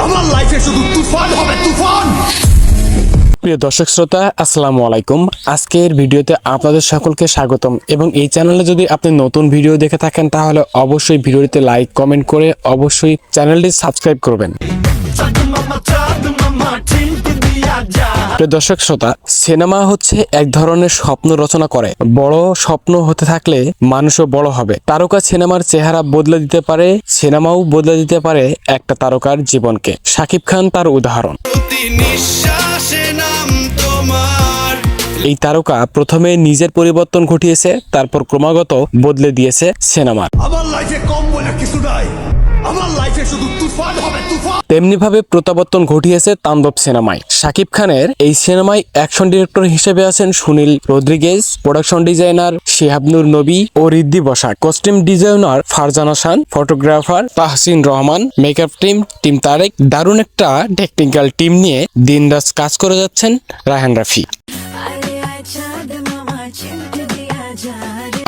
আমার লাইফে শুধু তুফান হবে, তুফান। প্রিয় দর্শক শ্রোতা, আসসালামু আলাইকুম। আজকের ভিডিওতে আপনাদের সকলকে স্বাগতম। এবং এই চ্যানেলে যদি আপনি নতুন ভিডিও দেখে থাকেন তাহলে অবশ্যই ভিডিওতে লাইক কমেন্ট করে অবশ্যই চ্যানেলটি সাবস্ক্রাইব করবেন। প্রিয় দর্শক শ্রোতা, সিনেমা হচ্ছে এক ধরনের স্বপ্ন রচনা করে। বড় স্বপ্ন হতে থাকলে মানুষও বড় হবে। তারকা সিনেমার চেহারা বদলে দিতে পারে, সিনেমাও বদলে দিতে পারে একটা তারকার জীবনকে। শাকিব খান তার উদাহরণ। এই তারকা প্রথমে নিজের পরিবর্তন ঘটিয়েছে, তারপর ক্রমাগত বদলে দিয়েছে সিনেমা। আমার লাইফে কম বলে কিছু নাই, আমার লাইফে শুধু তুফান হবে, তুফান। তেমনি ভাবে প্রত্যাবর্তন ঘটিয়েছে তাণ্ডব সিনেমায়। শাকিব খানের এই সিনেমায় অ্যাকশন ডিরেক্টর হিসেবে আছেন Sunil Rodriguez, production designer Shihab Noor Nabi ও Riddhi Basak, costume designer Farzan Hasan, photographer Tahsin Rahman, makeup team Tarek. দারুণ একটা টেকনিক্যাল টিম নিয়ে দিনরাত কাজ করে যাচ্ছেন রায়হান রাফি।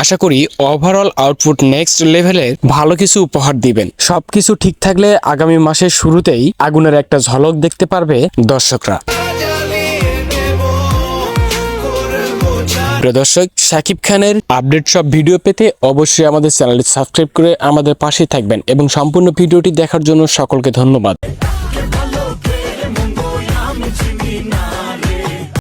আশা করি ওভারঅল আউটপুট নেক্সট লেভেলের ভালো কিছু উপহার দিবেন। সবকিছু ঠিক থাকলে আগামী মাসের শুরুতেই আগুনের একটা ঝলক দেখতে পারবে দর্শকরা। প্রিয় দর্শক, শাকিব খানের আপডেট সব ভিডিও পেতে অবশ্যই আমাদের চ্যানেলটি সাবস্ক্রাইব করে আমাদের পাশে থাকবেন এবং সম্পূর্ণ ভিডিওটি দেখার জন্য সকলকে ধন্যবাদ।